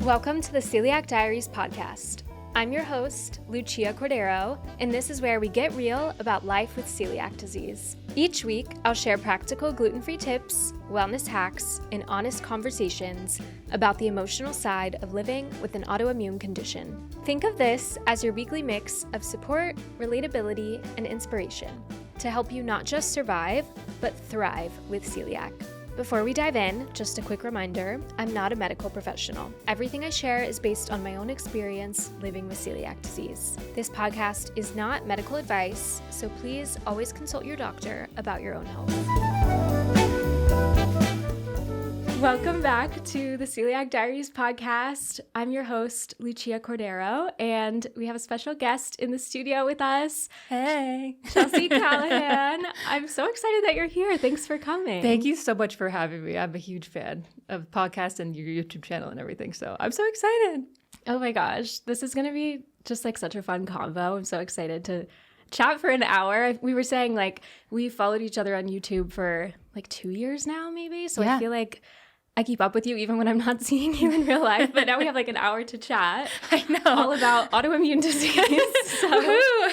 Welcome to the Celiac Diaries podcast. I'm your host, Lucia Cordaro, and this is where we get real about life with celiac disease. Each week, I'll share practical gluten-free tips, wellness hacks, and honest conversations about the emotional side of living with an autoimmune condition. Think of this as your weekly mix of support, relatability, and inspiration to help you not just survive, but thrive with celiac. Before we dive in, just a quick reminder, I'm not a medical professional. Everything I share is based on my own experience living with celiac disease. This podcast is not medical advice, so please always consult your doctor about your own health. Welcome back to the Celiac Diaries podcast. I'm your host, Lucia Cordaro, and we have a special guest in the studio with us. Hey. Chelsea Callahan. I'm so excited that you're here. Thanks for coming. Thank you so much for having me. I'm a huge fan of the podcast and your YouTube channel and everything, so I'm so excited. Oh my gosh, this is going to be just like such a fun convo. I'm so excited to chat for an hour. We were saying like we followed each other on YouTube for like 2 years now, maybe. So yeah. I feel like I keep up with you even when I'm not seeing you in real life, but now we have like an hour to chat. I know. All about autoimmune disease. So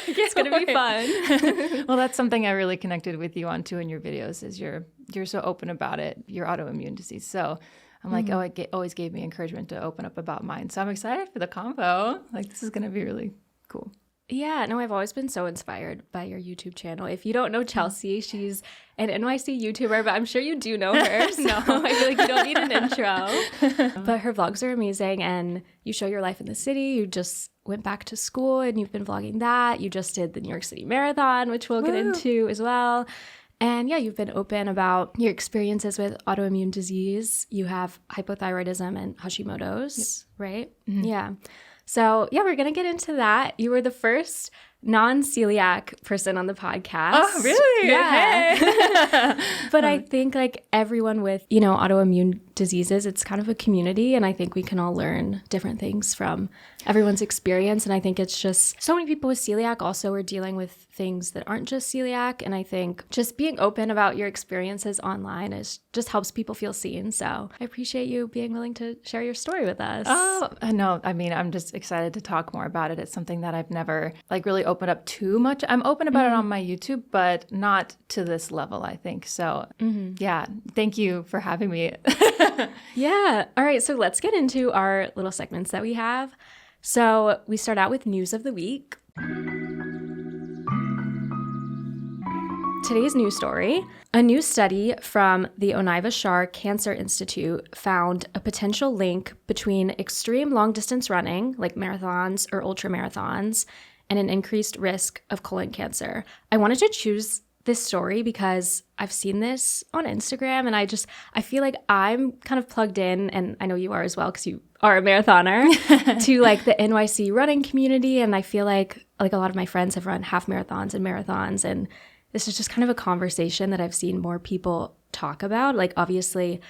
it's going to be fun. Well, that's something I really connected with you on too in your videos is you're so open about it, your autoimmune disease. So I'm like, it always gave me encouragement to open up about mine. So I'm excited for the convo. Like this is going to be really cool. Yeah, no, I've always been so inspired by your YouTube channel. If you don't know Chelsea, she's an NYC YouTuber, but I'm sure you do know her. So I feel like you don't need an intro. But her vlogs are amazing, and you show your life in the city. You just went back to school, and you've been vlogging that. You just did the New York City Marathon, which we'll get into as well. And yeah, you've been open about your experiences with autoimmune disease. You have hypothyroidism and Hashimoto's, right? Mm-hmm. Yeah. So yeah, we're going to get into that. You were the first non-celiac person on the podcast. Oh, really? Yeah. Hey. But I think like everyone with, autoimmune diseases, it's kind of a community. And I think we can all learn different things from everyone's experience. And I think it's just so many people with celiac also are dealing with things that aren't just celiac. And I think just being open about your experiences online just helps people feel seen. So I appreciate you being willing to share your story with us. Oh, I know. I mean, I'm just excited to talk more about it. It's something that I've never really opened up too much. I'm open about it on my YouTube, but not to this level, I think. So yeah, thank you for having me. Yeah. All right. So let's get into our little segments that we have. So we start out with news of the week. Today's news story, a new study from the Onaiva Shar Cancer Institute found a potential link between extreme long-distance running, like marathons or ultramarathons, and an increased risk of colon cancer. I wanted to choose this story because I've seen this on Instagram, and I feel like I'm kind of plugged in, and I know you are as well because you are a marathoner, to like the NYC running community, and I feel like a lot of my friends have run half marathons and marathons, and this is just kind of a conversation that I've seen more people talk about. Like obviously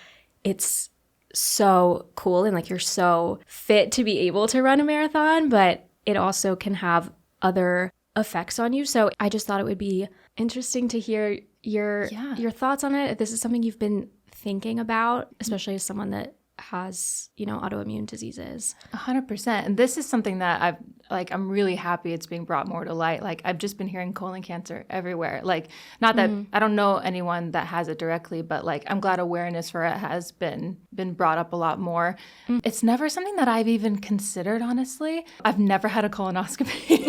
it's so cool and like you're so fit to be able to run a marathon, but it also can have other effects on you. So I just thought it would be interesting to hear your thoughts on it. If this is something you've been thinking about, especially as someone that has, autoimmune diseases. 100%. And this is something that I'm really happy it's being brought more to light. Like I've just been hearing colon cancer everywhere. Like not that I don't know anyone that has it directly, but like I'm glad awareness for it has been brought up a lot more. It's never something that I've even considered, honestly. I've never had a colonoscopy.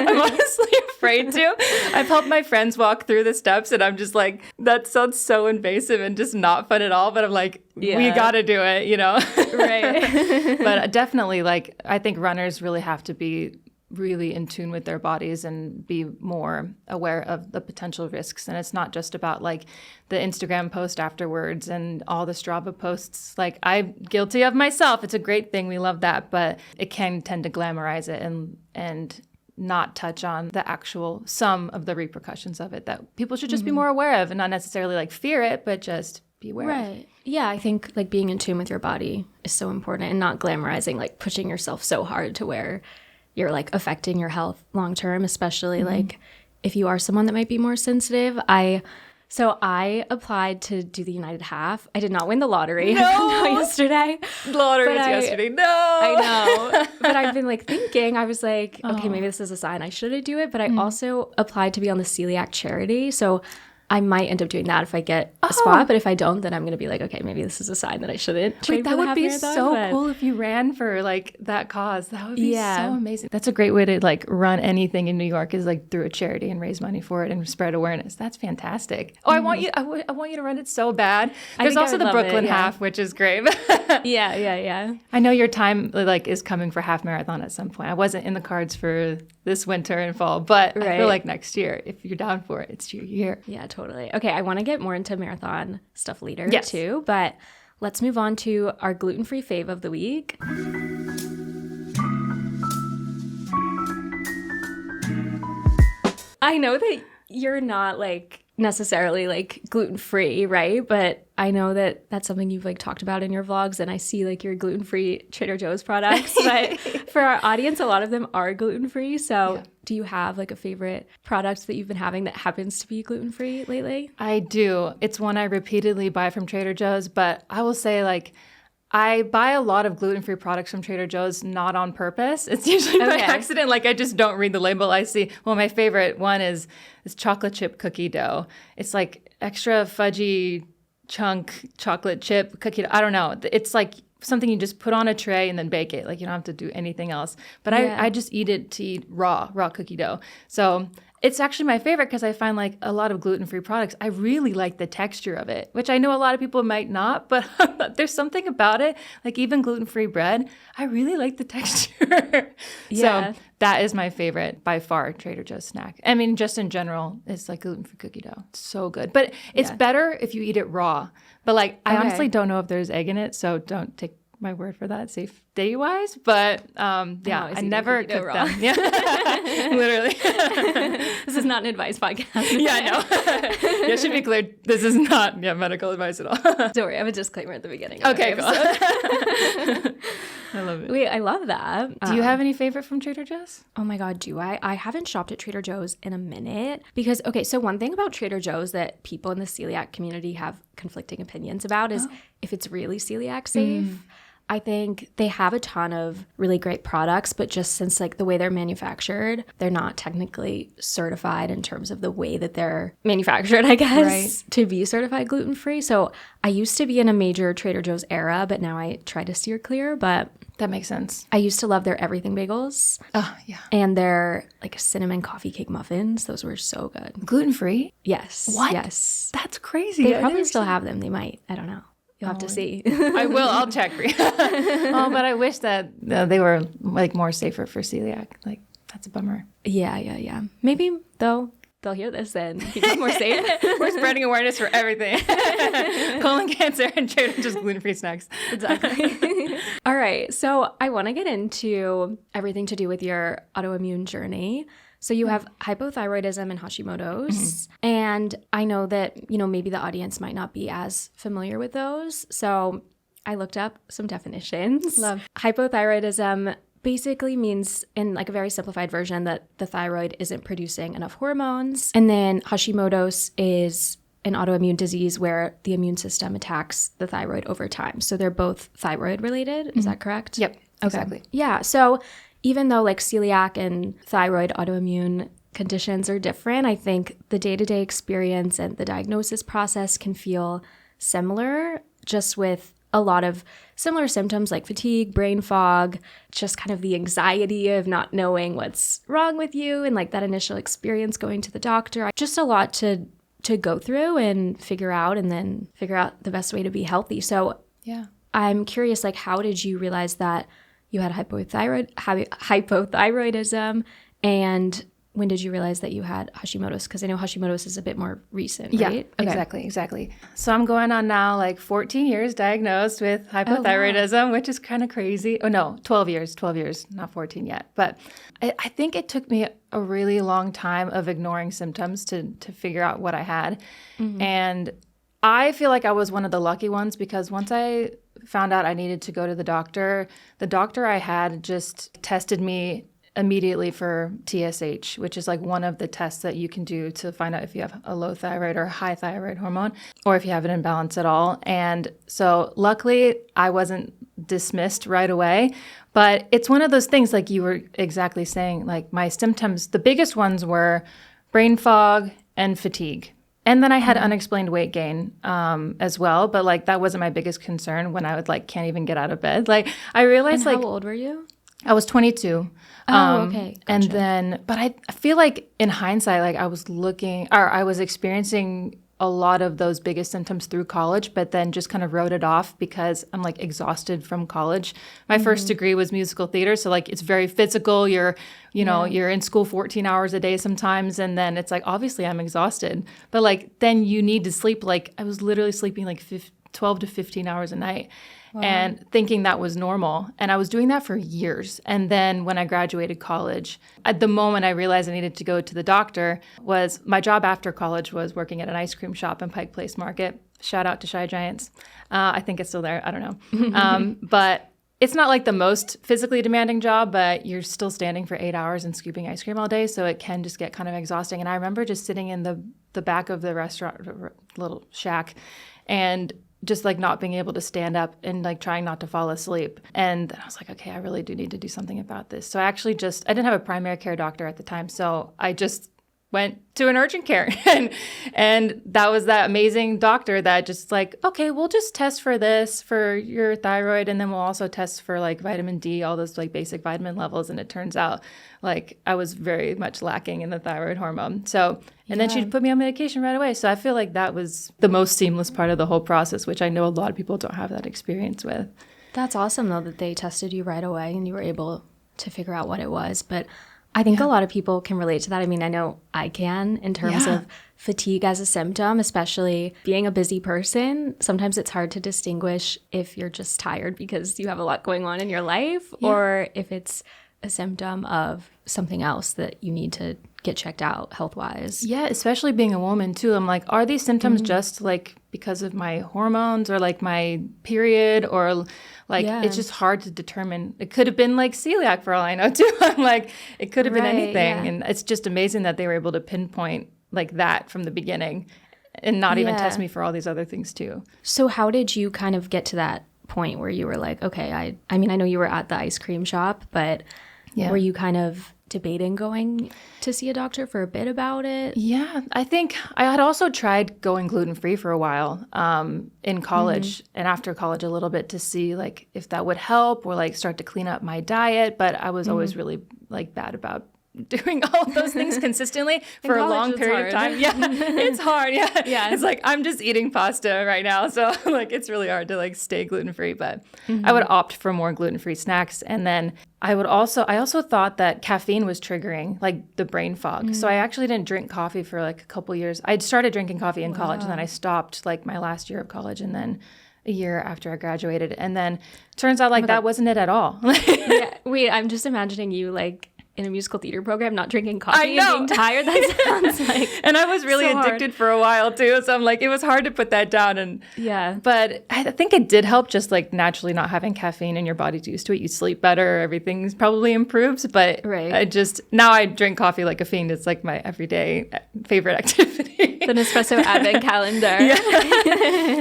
I'm honestly afraid to. I've helped my friends walk through the steps and I'm just like, that sounds so invasive and just not fun at all. But I'm like, we got to do it, Right. But definitely I think runners really have to be really in tune with their bodies and be more aware of the potential risks. And it's not just about the Instagram post afterwards and all the Strava posts. I'm guilty of myself. It's a great thing. We love that. But it can tend to glamorize it and not touch on the actual sum of the repercussions of it that people should just be more aware of and not necessarily fear it, but just be aware of. Yeah, I think being in tune with your body is so important and not glamorizing, pushing yourself so hard to where you're affecting your health long term, especially if you are someone that might be more sensitive. I So I applied to do the United Half. I did not win the lottery. No. I found out yesterday. Lottery was yesterday. No. I know. But I've been like thinking, I was like, okay, maybe this is a sign I shouldn't do it. But I also applied to be on the Celiac charity. So I might end up doing that if I get a spot, but if I don't, then I'm going to be like, okay, maybe this is a sign that I shouldn't train for the half marathon. That would be so cool if you ran for like that cause. That would be so amazing. That's a great way to like run anything in New York is like through a charity and raise money for it and spread awareness. That's fantastic. Oh, I want you to run it so bad. There's also the Brooklyn half, which is great. Yeah. I know your time like is coming for half marathon at some point. I wasn't in the cards for this winter and fall, but I feel like next year, if you're down for it, it's your year. Yeah, totally. Okay, I want to get more into marathon stuff later too, but let's move on to our gluten-free fave of the week. I know that you're not like necessarily like gluten-free, right? But I know that that's something you've like talked about in your vlogs, and I see like your gluten-free Trader Joe's products. But for our audience, a lot of them are gluten-free. So do you have like a favorite product that you've been having that happens to be gluten-free lately? I do. It's one I repeatedly buy from Trader Joe's, but I will say like I buy a lot of gluten-free products from Trader Joe's, not on purpose. It's usually by accident. Like I just don't read the label. I see, well, my favorite one is this chocolate chip cookie dough. It's like extra fudgy chunk chocolate chip cookie dough. I don't know. It's like something you just put on a tray and then bake it. Like you don't have to do anything else. But I just eat it to eat raw cookie dough. So it's actually my favorite because I find like a lot of gluten-free products, I really like the texture of it, which I know a lot of people might not, but there's something about it. Like even gluten-free bread, I really like the texture. So that is my favorite by far Trader Joe's snack. I mean, just in general, it's like gluten-free cookie dough. It's so good. But it's better if you eat it raw. But like, I honestly don't know if there's egg in it, so don't take my word for that safety-wise, but I never cook them. Yeah, literally. This is not an advice podcast. Yeah, I know. It should be clear. This is not medical advice at all. Don't worry, I have a disclaimer at the beginning. Okay, cool. I love it. Wait, I love that. Do you have any favorite from Trader Joe's? Oh my God, do I? I haven't shopped at Trader Joe's in a minute because, okay, so one thing about Trader Joe's that people in the celiac community have conflicting opinions about is if it's really celiac safe. I think they have a ton of really great products, but just since like the way they're manufactured, they're not technically certified in terms of the way that they're manufactured, I guess, to be certified gluten-free. So I used to be in a major Trader Joe's era, but now I try to steer clear. But that makes sense. I used to love their everything bagels. Oh, yeah. And their like cinnamon coffee cake muffins. Those were so good. Gluten-free? Yes. What? Yes. That's crazy. They probably still have them. They might. I don't know. You'll have to see. I will. I'll check for you. But I wish that they were like more safer for celiac. Like that's a bummer. Yeah. Maybe though they'll hear this and become more safe. We're spreading awareness for everything. Colon cancer and just gluten-free snacks. Exactly. All right. So I want to get into everything to do with your autoimmune journey. So you have hypothyroidism and Hashimoto's. And I know that, maybe the audience might not be as familiar with those. So I looked up some definitions. Love. Hypothyroidism basically means, in like a very simplified version, that the thyroid isn't producing enough hormones. And then Hashimoto's is an autoimmune disease where the immune system attacks the thyroid over time. So they're both thyroid related. Is that correct? Yep. Okay. Exactly. Yeah. So even though like celiac and thyroid autoimmune conditions are different, I think the day-to-day experience and the diagnosis process can feel similar, just with a lot of similar symptoms like fatigue, brain fog, just kind of the anxiety of not knowing what's wrong with you and like that initial experience going to the doctor. Just a lot to go through and figure out the best way to be healthy. So yeah, I'm curious, like, how did you realize that you had hypothyroidism, and when did you realize that you had Hashimoto's? Because I know Hashimoto's is a bit more recent, right? Yeah, okay. Exactly. So I'm going on now like 14 years diagnosed with hypothyroidism, which is kind of crazy. Oh, no, 12 years, not 14 yet. But I think it took me a really long time of ignoring symptoms to figure out what I had. And I feel like I was one of the lucky ones because once I found out I needed to go to the doctor I had just tested me immediately for TSH, which is like one of the tests that you can do to find out if you have a low thyroid or high thyroid hormone, or if you have an imbalance at all. And so luckily I wasn't dismissed right away, but it's one of those things like you were exactly saying, like my symptoms, the biggest ones were brain fog and fatigue. And then I had unexplained weight gain as well, but like that wasn't my biggest concern when I would like can't even get out of bed. Like I realized And like how old were you? I was 22. Okay. Gotcha. And then, but I feel like in hindsight, like I was experiencing a lot of those biggest symptoms through college, but then just kind of wrote it off because I'm like exhausted from college. My first degree was musical theater. So like it's very physical. You're in school 14 hours a day sometimes. And then it's like, obviously I'm exhausted, but like, then you need to sleep. Like I was literally sleeping like 12 to 15 hours a night. Wow. And thinking that was normal. And I was doing that for years. And then when I graduated college, at the moment I realized I needed to go to the doctor was my job after college was working at an ice cream shop in Pike Place Market. Shout out to Shy Giants. I think it's still there. I don't know. But it's not like the most physically demanding job, but you're still standing for 8 hours and scooping ice cream all day. So it can just get kind of exhausting. And I remember just sitting in the back of the restaurant, little shack, and just like not being able to stand up and like trying not to fall asleep. And I was like, okay, I really do need to do something about this. So I didn't have a primary care doctor at the time. So I just went to an urgent care and that was that amazing doctor that just like, okay, we'll just test for this for your thyroid. And then we'll also test for like vitamin D, all those like basic vitamin levels. And it turns out like I was very much lacking in the thyroid hormone. So, and then she put me on medication right away. So I feel like that was the most seamless part of the whole process, which I know a lot of people don't have that experience with. That's awesome though that they tested you right away and you were able to figure out what it was. But I think a lot of people can relate to that. I mean, I know I can in terms of fatigue as a symptom, especially being a busy person. Sometimes it's hard to distinguish if you're just tired because you have a lot going on in your life or if it's a symptom of something else that you need to get checked out health-wise. Yeah, especially being a woman too. I'm like, are these symptoms just like because of my hormones or like my period or like it's just hard to determine. It could have been like celiac for all I know too. I'm like, it could have been anything. Yeah. And it's just amazing that they were able to pinpoint like that from the beginning and not even test me for all these other things too. So how did you kind of get to that point where you were like, okay, I mean, I know you were at the ice cream shop, but were you kind of debating going to see a doctor for a bit about it? Yeah, I think I had also tried going gluten-free for a while in college and after college a little bit to see like if that would help or like start to clean up my diet. But I was always really like bad about doing all of those things consistently for a long period of time. Yeah, it's hard. Yeah. It's like I'm just eating pasta right now. So like it's really hard to like stay gluten-free, but I would opt for more gluten-free snacks. And then I also thought that caffeine was triggering like the brain fog. So I actually didn't drink coffee for like a couple years. I'd started drinking coffee in college and then I stopped like my last year of college and then a year after I graduated. And then turns out like that wasn't it at all. Wait, I'm just imagining you like in a musical theater program, not drinking coffee and being tired. That sounds like and I was really addicted for a while too. So I'm like, it was hard to put that down. And but I think it did help just like naturally not having caffeine and your body's used to it. You sleep better. Everything's probably improves. But now I drink coffee like a fiend. It's like my everyday favorite activity. The Nespresso advent calendar.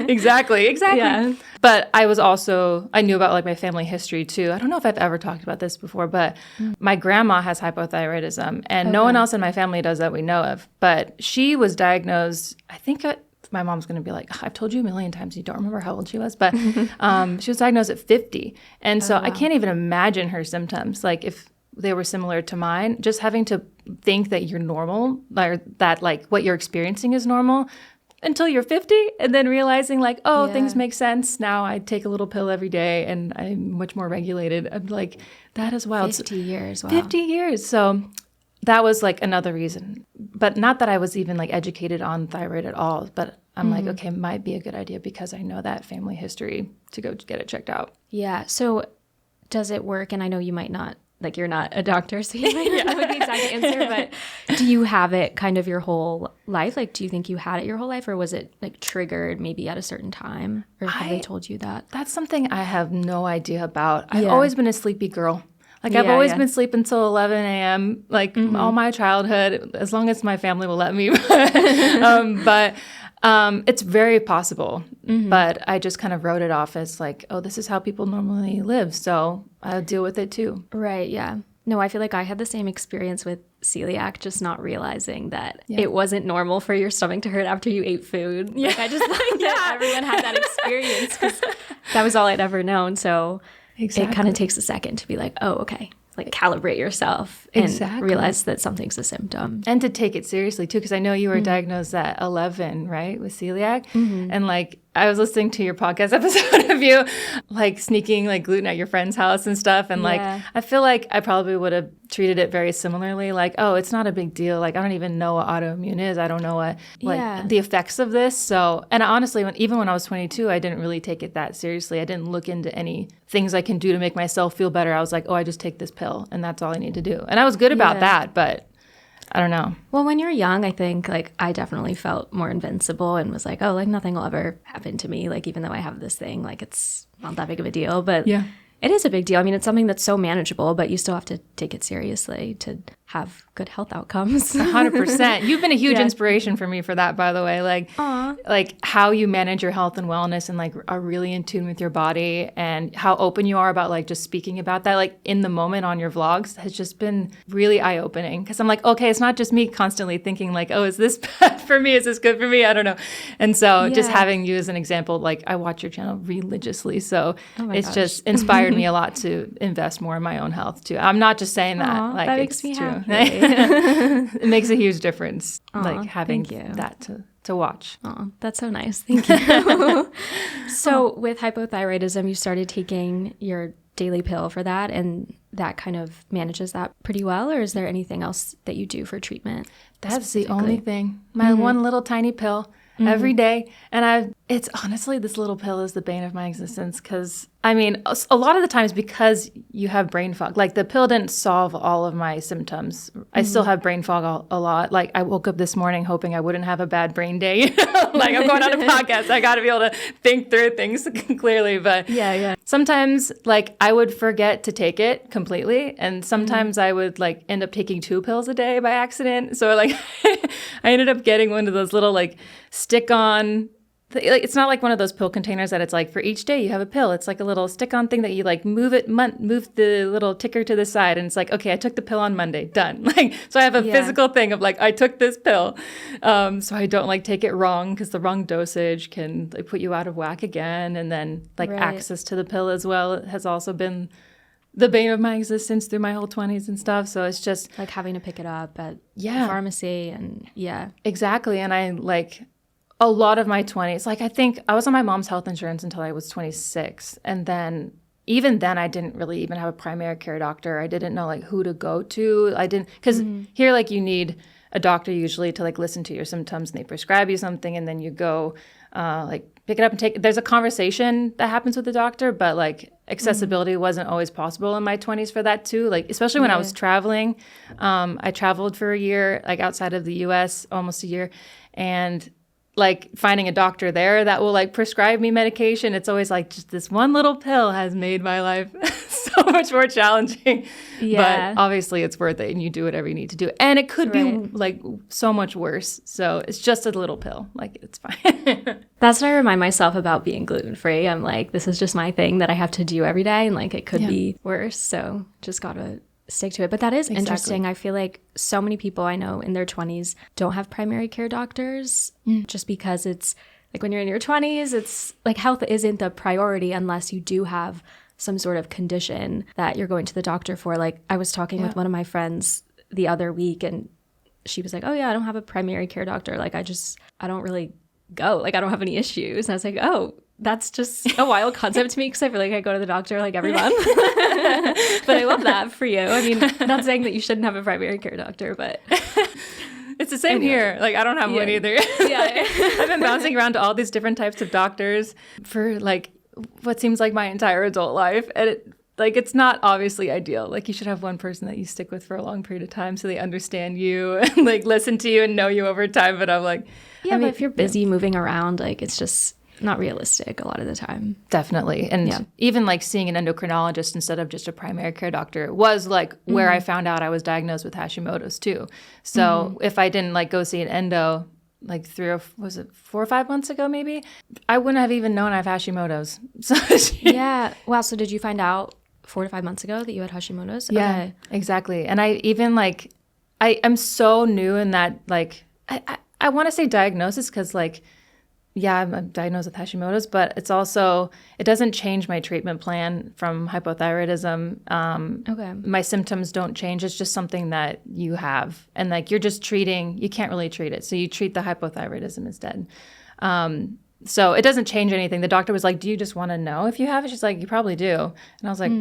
Exactly. Yeah. But I knew about like my family history too. I don't know if I've ever talked about this before, but my grandma has hypothyroidism and no one else in my family does that we know of. But she was diagnosed, I think my mom's going to be like, I've told you a million times, you don't remember how old she was, but she was diagnosed at 50. And so I can't even imagine her symptoms. Like if they were similar to mine, just having to think that you're normal or that like what you're experiencing is normal until you're 50 and then realizing like, things make sense. Now I take a little pill every day and I'm much more regulated. I'm like, that is wild. 50 years. Wow. 50 years. So that was like another reason, but not that I was even like educated on thyroid at all, but I'm like, okay, might be a good idea because I know that family history to go get it checked out. Yeah. So does it work? And I know you might not, like you're not a doctor, so you might not know the exact answer, but do you have it kind of your whole life? Like, do you think you had it your whole life or was it like triggered maybe at a certain time? Or have they told you that? That's something I have no idea about. I've always been a sleepy girl. Like Yeah, I've always yeah. been sleeping until 11 a.m. like all my childhood, as long as my family will let me. But it's very possible. But I just kind of wrote it off as like, oh, this is how people normally live. So I'll deal with it too. Right, yeah. No, I feel like I had the same experience with celiac, just not realizing that it wasn't normal for your stomach to hurt after you ate food. Yeah. Like I just thought that everyone had that experience because that was all I'd ever known. So it kind of takes a second to be like, oh, okay. Like calibrate yourself and realize that something's a symptom. And to take it seriously too, because I know you were diagnosed at 11, right, with celiac. And like I was listening to your podcast episode of you like sneaking like gluten at your friend's house and stuff. And like I feel like I probably would have treated it very similarly. Like, oh, it's not a big deal. Like I don't even know what autoimmune is. I don't know what like the effects of this. So, and honestly, even when I was 22, I didn't really take it that seriously. I didn't look into any things I can do to make myself feel better. I was like, oh, I just take this pill and that's all I need to do. And I was good about that, but I don't know. Well, when you're young, I think like I definitely felt more invincible and was like, oh, like nothing will ever happen to me. Like even though I have this thing, like it's not that big of a deal. But it is a big deal. I mean, it's something that's so manageable, but you still have to take it seriously to have good health outcomes. 100%. You've been a huge inspiration for me for that, by the way. Like how you manage your health and wellness and like are really in tune with your body and how open you are about like just speaking about that like in the moment on your vlogs has just been really eye-opening because I'm like, okay, it's not just me constantly thinking like, oh, is this bad for me? Is this good for me? I don't know. And so just having you as an example, like I watch your channel religiously. So it's just inspired me a lot to invest more in my own health too. I'm not just saying that. Like that it's makes me true. happy. It makes a huge difference, like having that to watch. Oh, that's so nice. Thank you. So with hypothyroidism, you started taking your daily pill for that, and that kind of manages that pretty well, or is there anything else that you do for treatment? That's the only thing. My one little tiny pill every day. And it's honestly, this little pill is the bane of my existence because, I mean, a lot of the times because you have brain fog, like the pill didn't solve all of my symptoms. I still have brain fog a lot. Like I woke up this morning hoping I wouldn't have a bad brain day. Like I'm going on a podcast. I got to be able to think through things clearly. But sometimes like I would forget to take it completely. And sometimes I would like end up taking 2 pills a day by accident. So like I ended up getting one of those little like stick-on. Like it's not like one of those pill containers that it's like for each day you have a pill. It's like a little stick-on thing that you like move the little ticker to the side, and it's like, okay, I took the pill on Monday, done. Like so I have a physical thing of like I took this pill, so I don't like take it wrong because the wrong dosage can like put you out of whack again. And then like access to the pill as well has also been the bane of my existence through my whole 20s and stuff. So it's just like having to pick it up at the pharmacy and exactly. And I like a lot of my 20s, like I think I was on my mom's health insurance until I was 26. And then even then I didn't really even have a primary care doctor. I didn't know like who to go to. I didn't, because here like you need a doctor usually to like listen to your symptoms and they prescribe you something and then you go like pick it up and take, there's a conversation that happens with the doctor, but like accessibility wasn't always possible in my 20s for that too. Like, especially when I was traveling, I traveled for a year, like outside of the US, almost a year. And like finding a doctor there that will like prescribe me medication. It's always like just this one little pill has made my life so much more challenging. Yeah. But obviously it's worth it and you do whatever you need to do. And it could be like so much worse. So it's just a little pill. Like it's fine. That's what I remind myself about being gluten-free. I'm like, this is just my thing that I have to do every day. And like it could be worse. So just got to stick to it. But that is interesting. I feel like so many people I know in their 20s don't have primary care doctors just because it's like when you're in your 20s, it's like health isn't the priority unless you do have some sort of condition that you're going to the doctor for. Like I was talking with one of my friends the other week and she was like, oh yeah, I don't have a primary care doctor. Like I don't really go. Like I don't have any issues. And I was like, oh, that's just a wild concept to me because I feel like I go to the doctor like every month. But I love that for you. I mean, not saying that you shouldn't have a primary care doctor, but it's the same here. Like I don't have one either. I've been bouncing around to all these different types of doctors for like what seems like my entire adult life. And it's not obviously ideal. Like you should have one person that you stick with for a long period of time so they understand you and like listen to you and know you over time. But I'm like, but if you're busy moving around, like it's just not realistic a lot of the time. Definitely. And even like seeing an endocrinologist instead of just a primary care doctor was like where I found out I was diagnosed with Hashimoto's too. So if I didn't like go see an endo like 4 or 5 months ago, maybe, I wouldn't have even known I have Hashimoto's. So yeah. Wow. So did you find out 4 to 5 months ago that you had Hashimoto's? Yeah, okay. exactly. And I even like, I'm so new in that, like, I want to say diagnosis because like, yeah, I'm diagnosed with Hashimoto's, but it's also, it doesn't change my treatment plan from hypothyroidism. Okay. My symptoms don't change. It's just something that you have. And like, you're just treating, you can't really treat it. So you treat the hypothyroidism instead. So it doesn't change anything. The doctor was like, do you just want to know if you have it? She's like, you probably do. And I was like,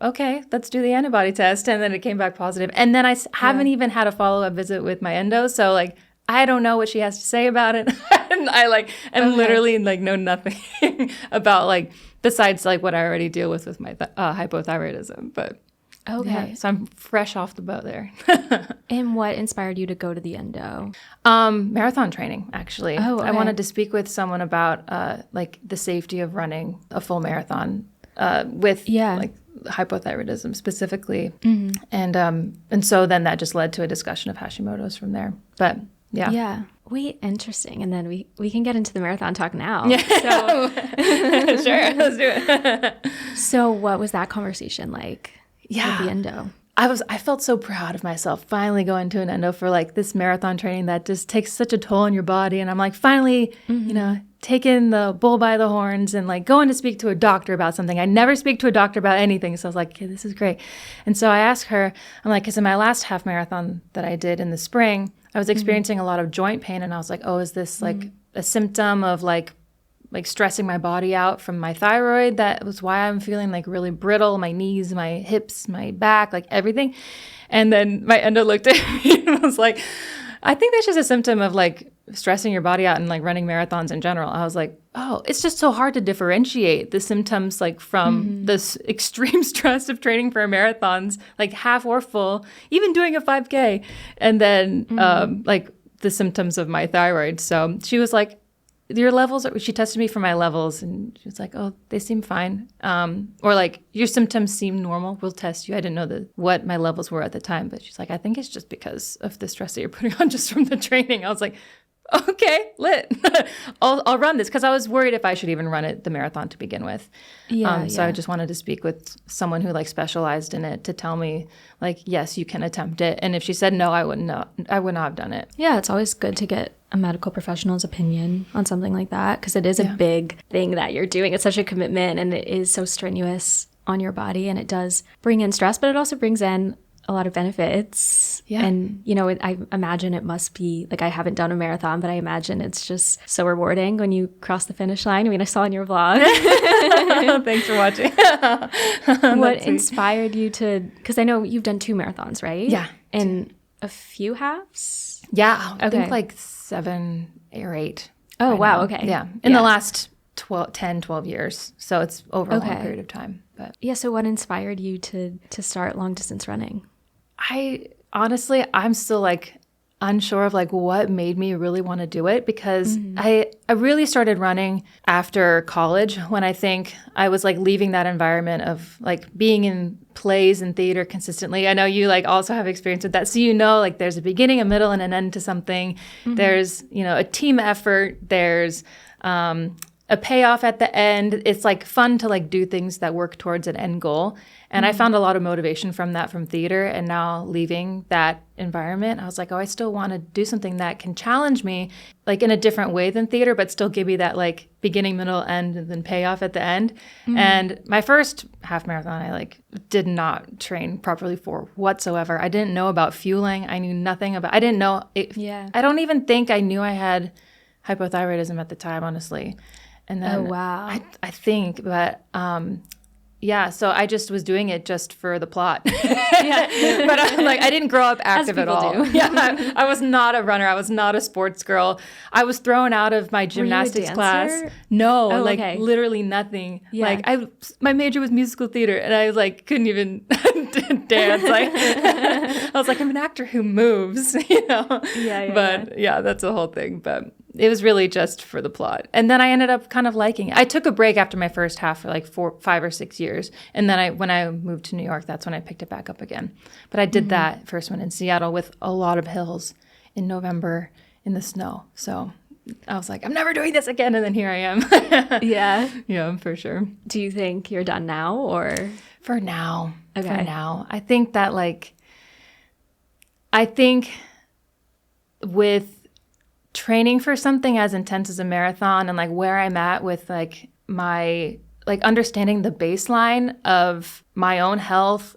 okay, let's do the antibody test. And then it came back positive. And then I haven't even had a follow-up visit with my endo. So like, I don't know what she has to say about it. And I like, and literally like know nothing about like, besides like what I already deal with my hypothyroidism. But yeah, so I'm fresh off the boat there. And what inspired you to go to the endo? Marathon training, actually. Oh, okay. I wanted to speak with someone about like the safety of running a full marathon with like hypothyroidism specifically. And so then that just led to a discussion of Hashimoto's from there. But yeah. Wait, interesting. And then we can get into the marathon talk now. Yeah. So. Sure, let's do it. So what was that conversation like with the endo? I felt so proud of myself finally going to an endo for like this marathon training that just takes such a toll on your body. And I'm like finally, you know, taking the bull by the horns and like going to speak to a doctor about something. I never speak to a doctor about anything. So I was like, okay, this is great. And so I asked her, I'm like, because in my last half marathon that I did in the spring, I was experiencing a lot of joint pain. And I was like, oh, is this like a symptom of like stressing my body out from my thyroid? That was why I'm feeling like really brittle, my knees, my hips, my back, like everything. And then my endo looked at me and was like, I think that's just a symptom of like stressing your body out and like running marathons in general. I was like, oh, it's just so hard to differentiate the symptoms like from this extreme stress of training for marathons, like half or full, even doing a 5K, and then like the symptoms of my thyroid. So she was like, your levels, she tested me for my levels and she was like, oh, they seem fine. Or like, your symptoms seem normal. We'll test you. I didn't know what my levels were at the time, but she's like, I think it's just because of the stress that you're putting on just from the training. I was like, okay, lit. I'll run this because I was worried if I should even run the marathon to begin with. So I just wanted to speak with someone who like specialized in it to tell me like, yes, you can attempt it. And if she said no, I would not have done it. Yeah, it's always good to get a medical professional's opinion on something like that because it is a big thing that you're doing. It's such a commitment and it is so strenuous on your body and it does bring in stress, but it also brings in a lot of benefits. Yeah. And, you know, I imagine it must be, like, I haven't done a marathon, but I imagine it's just so rewarding when you cross the finish line. I mean, I saw in your vlog. Thanks for watching. What inspired you to, because I know you've done 2 marathons, right? Yeah. And a few halves? Yeah. I think like 7 or 8. Oh, wow. Now. Okay. Yeah. In the last 12 years. So it's over a long period of time. But yeah. So what inspired you to start long distance running? I'm still like unsure of like what made me really want to do it because I really started running after college when I think I was like leaving that environment of like being in plays and theater consistently. I know you like also have experience with that. So you know like there's a beginning, a middle, and an end to something. There's, you know, a team effort. There's a payoff at the end. It's like fun to like do things that work towards an end goal. And I found a lot of motivation from that from theater. And now leaving that environment, I was like, oh, I still want to do something that can challenge me like in a different way than theater, but still give me that like beginning, middle, end, and then payoff at the end. And my first half marathon, I like did not train properly for whatsoever. I didn't know about fueling. I knew nothing about, I didn't know. I don't even think I knew I had hypothyroidism at the time, honestly. And then I think, but so I just was doing it just for the plot. But I didn't grow up active at all. I was not a runner. I was not a sports girl. I was thrown out of my gymnastics class. No, literally nothing. Yeah. Like my major was musical theater, and I like couldn't even dance. Like I was like, I'm an actor who moves, you know. But that's the whole thing. But it was really just for the plot. And then I ended up kind of liking it. I took a break after my first half for like 5 or 6 years. And then when I moved to New York, that's when I picked it back up again. But I did that first one in Seattle with a lot of hills in November in the snow. So I was like, I'm never doing this again. And then here I am. Yeah. Yeah, for sure. Do you think you're done now or? For now. Okay. For now. I think that with training for something as intense as a marathon and like where I'm at with like my like understanding the baseline of my own health,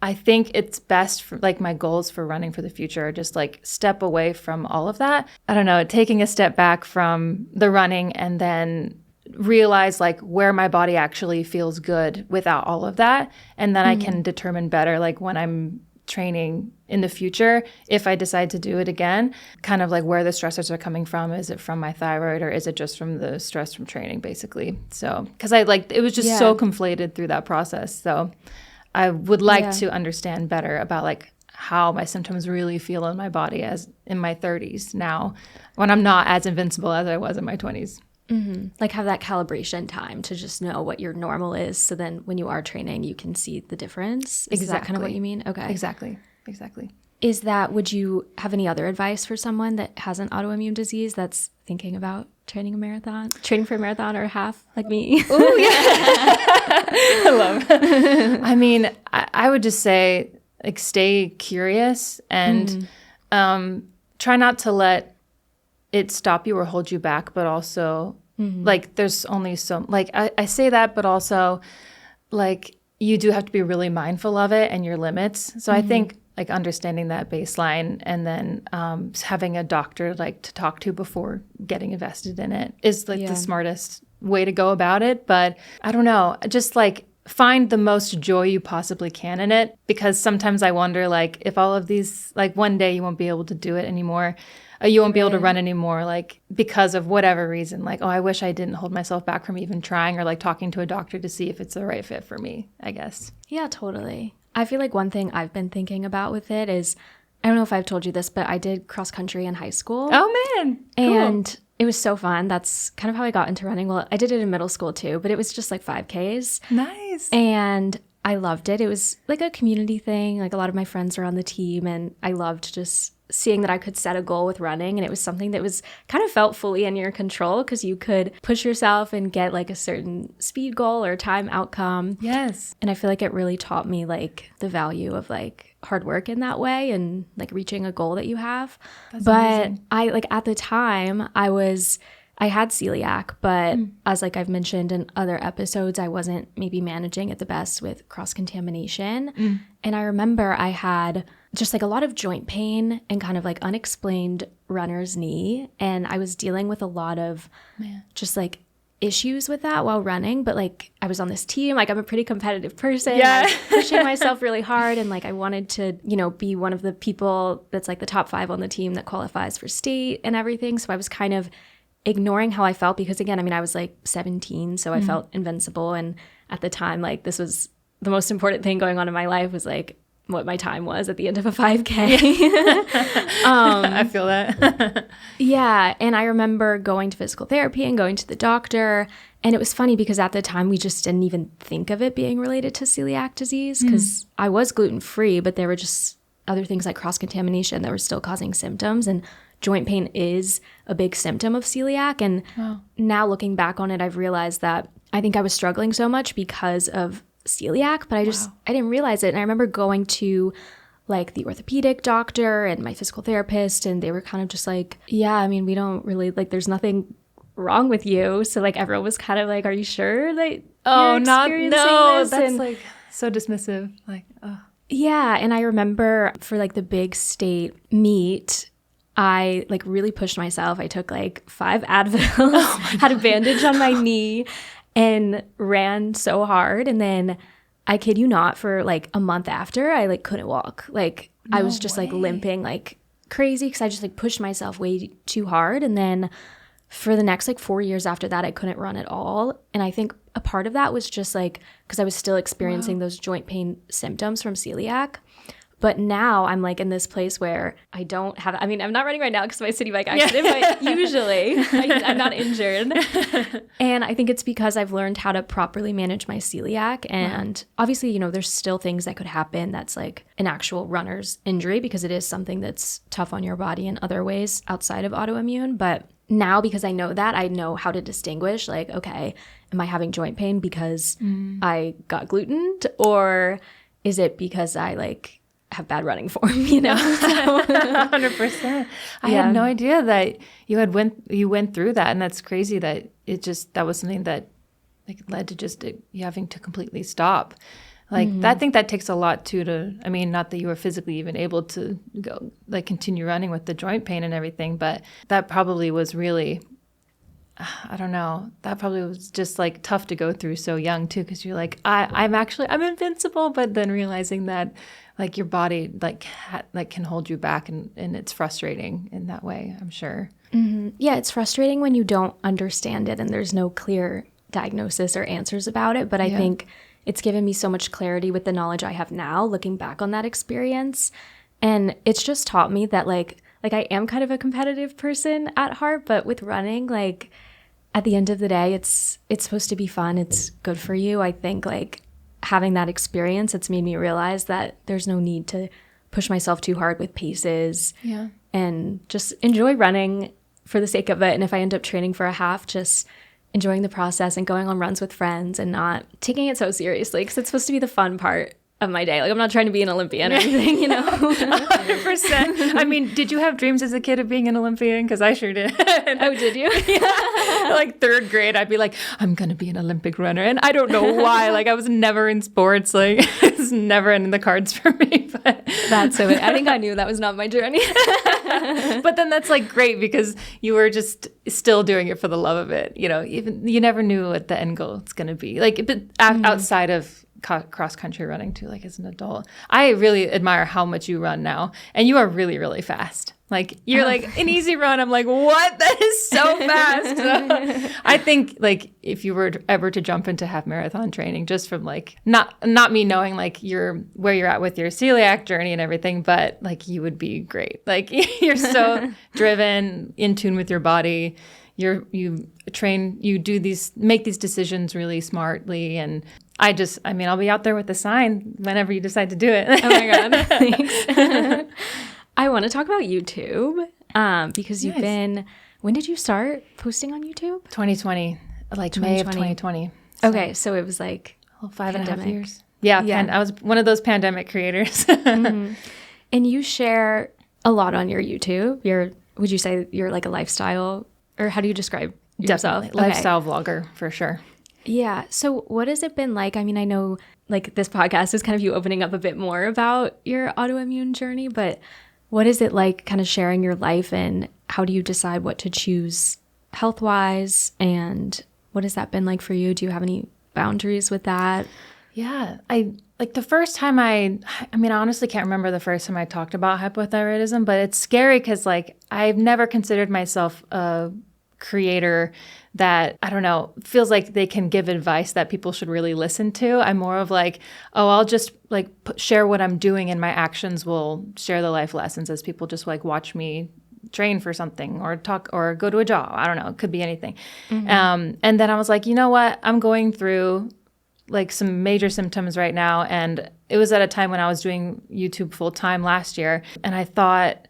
I think it's best for like my goals for running for the future are just like step away from all of that. I don't know, taking a step back from the running and then realize like where my body actually feels good without all of that. And then I can determine better like when I'm training in the future, if I decide to do it again, kind of like where the stressors are coming from. Is it from my thyroid or is it just from the stress from training, basically? So, because it was just so conflated through that process. So I would like to understand better about like how my symptoms really feel in my body as in my 30s now, when I'm not as invincible as I was in my 20s. Mm-hmm. Like have that calibration time to just know what your normal is. So then when you are training, you can see the difference. Is that kind of what you mean? Okay. Exactly. Would you have any other advice for someone that has an autoimmune disease that's thinking about training for a marathon or a half like me? Oh, yeah. I love it. I mean, I would just say like stay curious and try not to let it stop you or hold you back, but also like there's only so like I say that, but also like you do have to be really mindful of it and your limits. So I think like understanding that baseline and then having a doctor like to talk to before getting invested in it is like the smartest way to go about it. But I don't know, just like find the most joy you possibly can in it, because sometimes I wonder like if all of these like one day you won't be able to do it anymore. You won't be able to run anymore, like because of whatever reason. Like, oh, I wish I didn't hold myself back from even trying, or like talking to a doctor to see if it's the right fit for me, I guess. Yeah, totally. I feel like one thing I've been thinking about with it is, I don't know if I've told you this, but I did cross country in high school. Oh, man. Cool. And it was so fun. That's kind of how I got into running. Well, I did it in middle school too, but it was just like 5Ks. Nice. And I loved it. It was like a community thing. Like a lot of my friends were on the team, and I loved just seeing that I could set a goal with running. And it was something that was kind of felt fully in your control because you could push yourself and get like a certain speed goal or time outcome. Yes. And I feel like it really taught me like the value of like hard work in that way and like reaching a goal that you have. That's but amazing. I like at the time I had celiac, but as like I've mentioned in other episodes, I wasn't maybe managing it the best with cross-contamination. And I remember I had just like a lot of joint pain and kind of like unexplained runner's knee. And I was dealing with a lot of just like issues with that while running. But like I was on this team, like I'm a pretty competitive person. Yeah. I was pushing myself really hard. And like I wanted to, be one of the people that's like the top 5 on the team that qualifies for state and everything. So I was kind of ignoring how I felt because again, I mean, I was like 17, so I felt invincible. And at the time, like this was the most important thing going on in my life was like what my time was at the end of a 5K. I feel that. Yeah. And I remember going to physical therapy and going to the doctor. And it was funny because at the time we just didn't even think of it being related to celiac disease because I was gluten-free, but there were just other things like cross-contamination that were still causing symptoms. And joint pain is a big symptom of celiac. And now looking back on it, I've realized that I think I was struggling so much because of celiac, but I didn't realize it. And I remember going to like the orthopedic doctor and my physical therapist, and they were kind of just like, yeah, I mean, we don't really like, there's nothing wrong with you. So like everyone was kind of like, are you sure that you're experiencing this? That's like so dismissive. Like, oh. Yeah. And I remember for like the big state meet, I like really pushed myself. I took like 5 Advils, had a bandage on my knee, and ran so hard. And then I kid you not, for like a month after, I like couldn't walk. Like I was just like limping like crazy because I just like pushed myself way too hard. And then for the next like 4 years after that, I couldn't run at all. And I think a part of that was just like because I was still experiencing those joint pain symptoms from celiac. But now I'm like in this place where I don't have, I mean, I'm not running right now because of my city bike accident, but usually I'm not injured. And I think it's because I've learned how to properly manage my celiac. And obviously, you know, there's still things that could happen that's like an actual runner's injury because it is something that's tough on your body in other ways outside of autoimmune. But now, because I know that, I know how to distinguish, like, okay, am I having joint pain because I got glutened, or is it because I like have bad running form, you know? 100%. I had no idea that you went through that, and that's crazy that that was something that like led to just you having to completely stop. Like I think that takes a lot too I mean, not that you were physically even able to go like continue running with the joint pain and everything, but that probably was really, I don't know, that probably was just like tough to go through so young too, because you're like, I'm invincible, but then realizing that like your body like can hold you back, and it's frustrating in that way, I'm sure. Yeah, it's frustrating when you don't understand it and there's no clear diagnosis or answers about it, but I think it's given me so much clarity with the knowledge I have now, looking back on that experience. And it's just taught me that like I am kind of a competitive person at heart, but with running, like at the end of the day, it's supposed to be fun. It's good for you. I think like having that experience, it's made me realize that there's no need to push myself too hard with paces and just enjoy running for the sake of it. And if I end up training for a half, just enjoying the process and going on runs with friends and not taking it so seriously, because it's supposed to be the fun part of my day. Like I'm not trying to be an Olympian or anything, you know. 100%. I mean, did you have dreams as a kid of being an Olympian? Because I sure did. Oh, did you? Like third grade, I'd be like, I'm gonna be an Olympic runner, and I don't know why. Like I was never in sports. Like it's never in the cards for me. But that's so. I think I knew that was not my journey. But then that's like great because you were just still doing it for the love of it. You know, even you never knew what the end goal is gonna be. Like but outside of cross-country running too, like as an adult. I really admire how much you run now, and you are really, really fast. Like you're like an easy run. I'm like, what? That is so fast. So, I think like if you were ever to jump into half marathon training, just from like not me knowing like where you're at with your celiac journey and everything, but like you would be great. Like you're so driven, in tune with your body. You make these decisions really smartly, and I'll be out there with the sign whenever you decide to do it. Oh my God, thanks. I want to talk about YouTube because you've been, when did you start posting on YouTube? 2020, like May of 2020. So. Okay, so it was like 5.5 years. Yeah, I was one of those pandemic creators. And you share a lot on your YouTube. Would you say you're like a lifestyle, or how do you describe yourself? Definitely. Lifestyle vlogger, for sure. Yeah. So what has it been like? I mean, I know like this podcast is kind of you opening up a bit more about your autoimmune journey, but what is it like kind of sharing your life, and how do you decide what to choose health-wise, and what has that been like for you? Do you have any boundaries with that? Yeah. Like the first time I honestly can't remember the first time I talked about hypothyroidism, but it's scary because like I've never considered myself a creator that, I don't know, feels like they can give advice that people should really listen to. I'm more of like, I'll just like share what I'm doing, and my actions will share the life lessons as people just like watch me train for something or talk or go to a job. I don't know. It could be anything. And then I was like, you know what? I'm going through like some major symptoms right now. And it was at a time when I was doing YouTube full time last year. And I thought,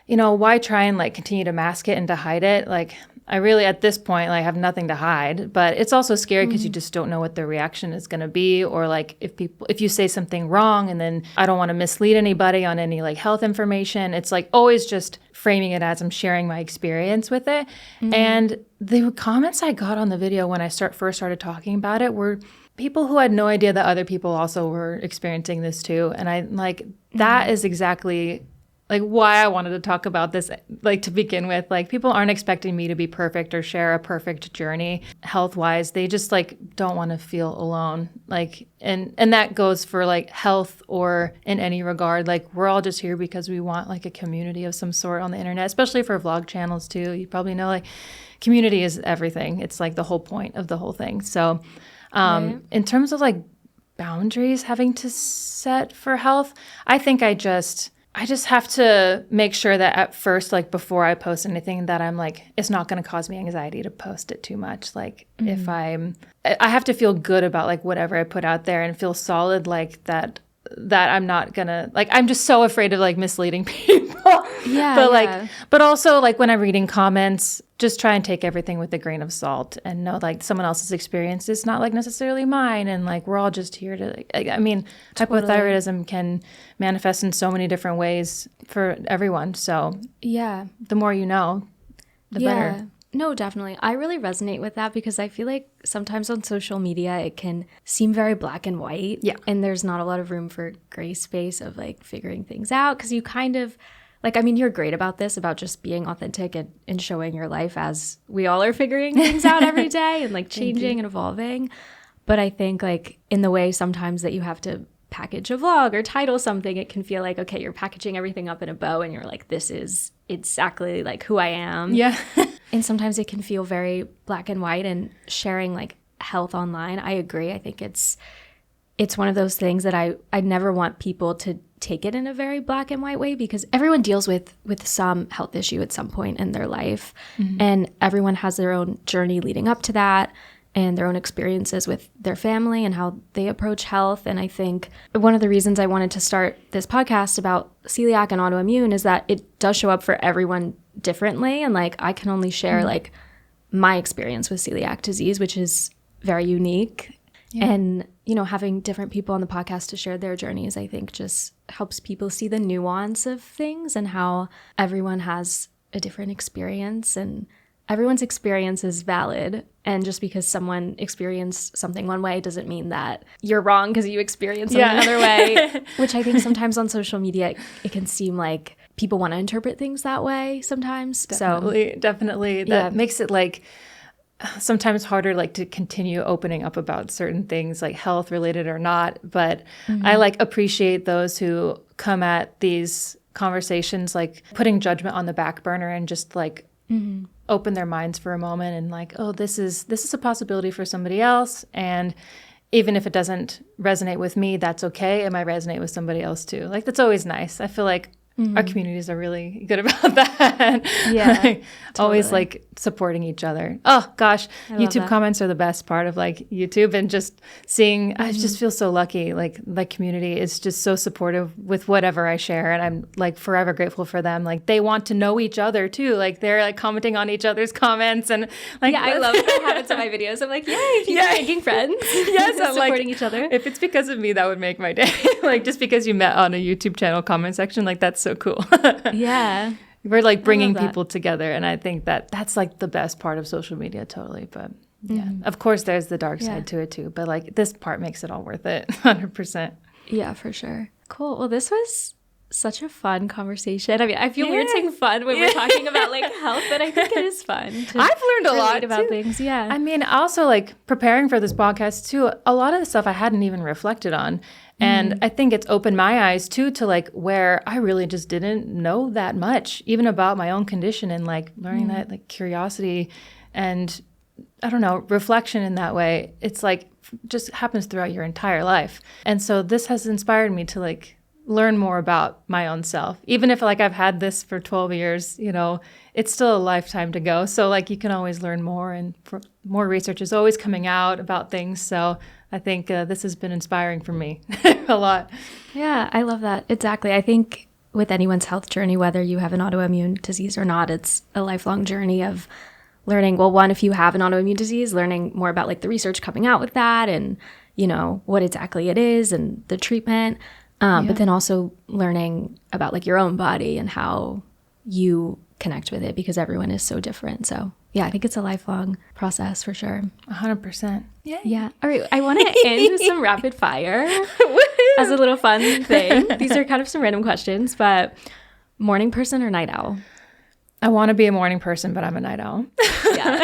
you know, why try and like continue to mask it and to hide it? Like I really, at this point, like have nothing to hide, but it's also scary because you just don't know what their reaction is going to be. Or like if you say something wrong, and then I don't want to mislead anybody on any like health information. It's like always just framing it as I'm sharing my experience with it. And the comments I got on the video when I first started talking about it were people who had no idea that other people also were experiencing this too. And I like, that is exactly like why I wanted to talk about this, like to begin with. Like people aren't expecting me to be perfect or share a perfect journey health-wise. They just like don't want to feel alone. Like, and that goes for like health or in any regard. Like we're all just here because we want like a community of some sort on the internet, especially for vlog channels too. You probably know like community is everything. It's like the whole point of the whole thing. So in terms of like boundaries having to set for health. I think I just have to make sure that at first, like before I post anything, that I'm like, it's not going to cause me anxiety to post it too much. Like if I have to feel good about like whatever I put out there and feel solid like that I'm not gonna, like, I'm just so afraid of like misleading people. But also like when I'm reading comments, just try and take everything with a grain of salt and know like someone else's experience is not like necessarily mine. And like, we're all just here to, I mean, hypothyroidism can manifest in so many different ways for everyone. So the more you know, the better. No, definitely. I really resonate with that because I feel like sometimes on social media, it can seem very black and white. Yeah. And there's not a lot of room for gray space of like figuring things out because you kind of, like, I mean, you're great about this, about just being authentic and showing your life as we all are figuring things out every day and like changing and evolving. But I think like in the way sometimes that you have to package a vlog or title something, it can feel like, okay, you're packaging everything up in a bow and you're like, this is exactly like who I am. Yeah. And sometimes it can feel very black and white, and sharing like health online, I agree. I think it's one of those things that I never want people to take it in a very black and white way because everyone deals with some health issue at some point in their life. And everyone has their own journey leading up to that and their own experiences with their family and how they approach health. And I think one of the reasons I wanted to start this podcast about celiac and autoimmune is that it does show up for everyone differently. And like, I can only share like my experience with celiac disease, which is very unique. Yeah. And, you know, having different people on the podcast to share their journeys, I think just helps people see the nuance of things and how everyone has a different experience and everyone's experience is valid. And just because someone experienced something one way doesn't mean that you're wrong because you experienced something another way, which I think sometimes on social media, it can seem like people want to interpret things that way sometimes. Definitely. That makes it like sometimes harder like to continue opening up about certain things like health related or not. But I like appreciate those who come at these conversations like putting judgment on the back burner and just like open their minds for a moment and like, oh, this is a possibility for somebody else. And even if it doesn't resonate with me, that's okay. It might resonate with somebody else too. Like, that's always nice. I feel like our communities are really good about that. Yeah. Like, always like supporting each other. Oh gosh, YouTube comments are the best part of like YouTube, and just seeing, I just feel so lucky. Like the community is just so supportive with whatever I share, and I'm like forever grateful for them. Like they want to know each other too. Like they're like commenting on each other's comments, and like I love that habits in my videos. I'm like, yay, people are making friends. Yes, I'm supporting like, each other. If it's because of me, that would make my day. Like just because you met on a YouTube channel comment section, like that's so cool. Yeah. We're like bringing people together, and I think that that's like the best part of social media, totally. But yeah, of course there's the dark side to it too, but like this part makes it all worth it. 100%. Yeah, for sure. Cool. Well, this was such a fun conversation. I mean, I feel weird saying fun when we're talking about like health, but I think it is fun. I've learned a lot about things. Yeah. I mean, also like preparing for this podcast too, a lot of the stuff I hadn't even reflected on. And I think it's opened my eyes too to like where I really just didn't know that much, even about my own condition, and like learning that like curiosity and I don't know, reflection in that way. It's like just happens throughout your entire life. And so this has inspired me to like learn more about my own self. Even if like I've had this for 12 years, you know, it's still a lifetime to go. So like you can always learn more, and more research is always coming out about things. So I think this has been inspiring for me a lot. Yeah, I love that. Exactly. I think with anyone's health journey, whether you have an autoimmune disease or not, it's a lifelong journey of learning. Well, one, if you have an autoimmune disease, learning more about like the research coming out with that and, you know, what exactly it is and the treatment. But then also learning about like your own body and how you connect with it, because everyone is so different. So yeah, I think it's a lifelong process for sure. 100%. Yeah. All right. I want to end with some rapid fire as a little fun thing. These are kind of some random questions, but morning person or night owl? I want to be a morning person, but I'm a night owl. Yeah.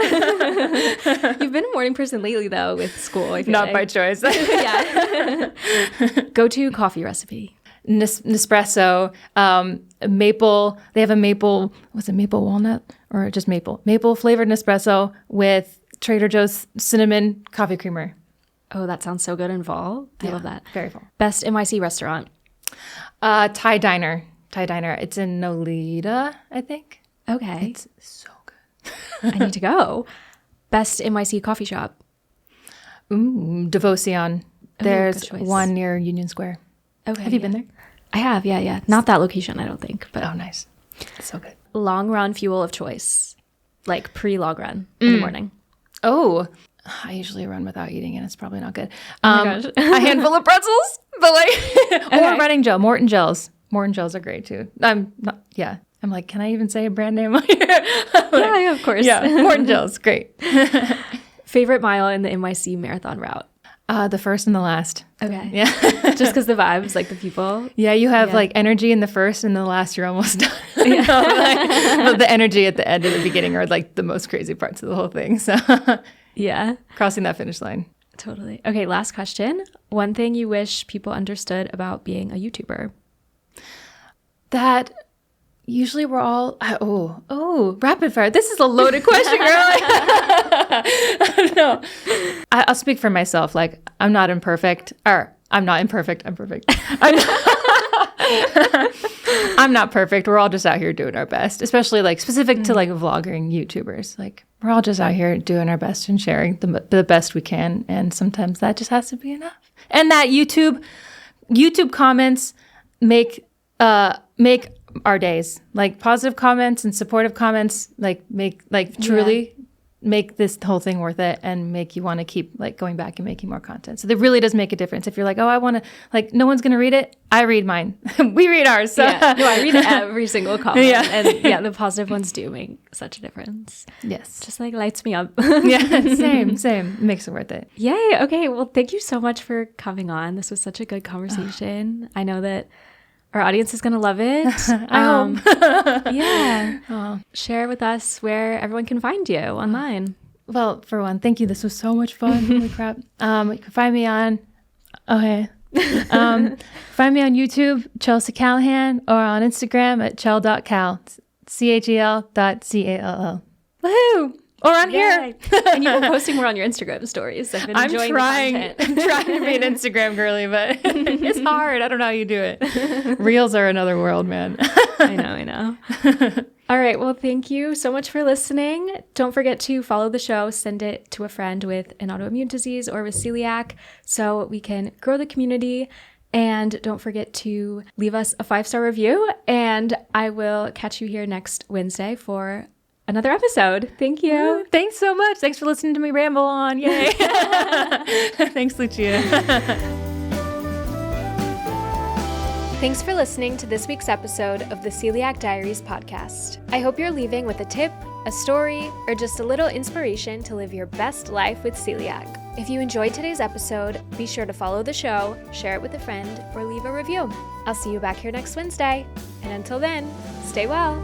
You've been a morning person lately, though, with school. I feel Not by choice. Yeah. Go-to coffee recipe. Nespresso, maple. They have a maple. Was it maple walnut or just maple? Maple flavored Nespresso with Trader Joe's cinnamon coffee creamer. Oh, that sounds so good in fall. I love that. Very full. Best NYC restaurant? Thai diner. It's in Nolita, I think. Okay. It's so good. I need to go. Best NYC coffee shop? Devotion. There's good choice. one near Union Square. Okay. Have you been there? I have, yeah. Not that location, I don't think. But Oh, nice. It's so good. long run fuel of choice, like pre-log run in the morning. Oh, I usually run without eating, and it's probably not good. my gosh. A handful of pretzels, but like, Okay. or running gel. Morton gels. Morton gels are great too. I'm not. Yeah. I'm like, can I even say a brand name on here? Yeah, of course. Yeah, Morton gels, great. Favorite mile in the NYC marathon route? The first and the last. Okay. Yeah. Just because the vibes, like the people. Yeah, you have like energy in the first, and the last you're almost done. Yeah. But the energy at the end and the beginning are like the most crazy parts of the whole thing. So Yeah, crossing that finish line. totally. Okay, last question. One thing you wish people understood about being a YouTuber? That usually we're all rapid fire. This is a loaded question, girl. No, I'll speak for myself. Like I'm not imperfect, or I'm not imperfect. I'm perfect. I'm not perfect. We're all just out here doing our best, especially like specific to like vlogging YouTubers. Like we're all just out here doing our best and sharing the best we can, and sometimes that just has to be enough. And that YouTube comments make our days. Like positive comments and supportive comments make truly make this whole thing worth it and make you want to keep like going back and making more content. So that really does make a difference. If you're like, oh, I want to, like, no one's going to read it, I read mine. We read ours. So. Yeah. No, I read every single comment. Yeah. And yeah, the positive ones do make such a difference. Yes. Just like lights me up. Yeah, same. Makes it worth it. Yay. Okay. Well, thank you so much for coming on. This was such a good conversation. I know that our audience is going to love it. I hope. Yeah. Oh. Share with us where everyone can find you online. Well, for one, thank you. This was so much fun. Holy crap. You can find me on, find me on YouTube, Chelsea Callahan, or on Instagram at chel.cal, CHEL.CALL. Woohoo! Or on here. And you've been posting more on your Instagram stories. I've been enjoying the content. I'm trying to be an Instagram girly, but it's hard. I don't know how you do it. Reels are another world, man. I know. All right. Well, thank you so much for listening. Don't forget to follow the show, send it to a friend with an autoimmune disease or with celiac so we can grow the community. And don't forget to leave us a 5-star review. And I will catch you here next Wednesday for another episode. Thank you. Thanks so much. Thanks for listening to me ramble on. Yay. Thanks, Lucia. Thanks for listening to this week's episode of the Celiac Diaries podcast. I hope you're leaving with a tip, a story, or just a little inspiration to live your best life with celiac. If you enjoyed today's episode, be sure to follow the show, share it with a friend, or leave a review. I'll see you back here next Wednesday. And until then, stay well.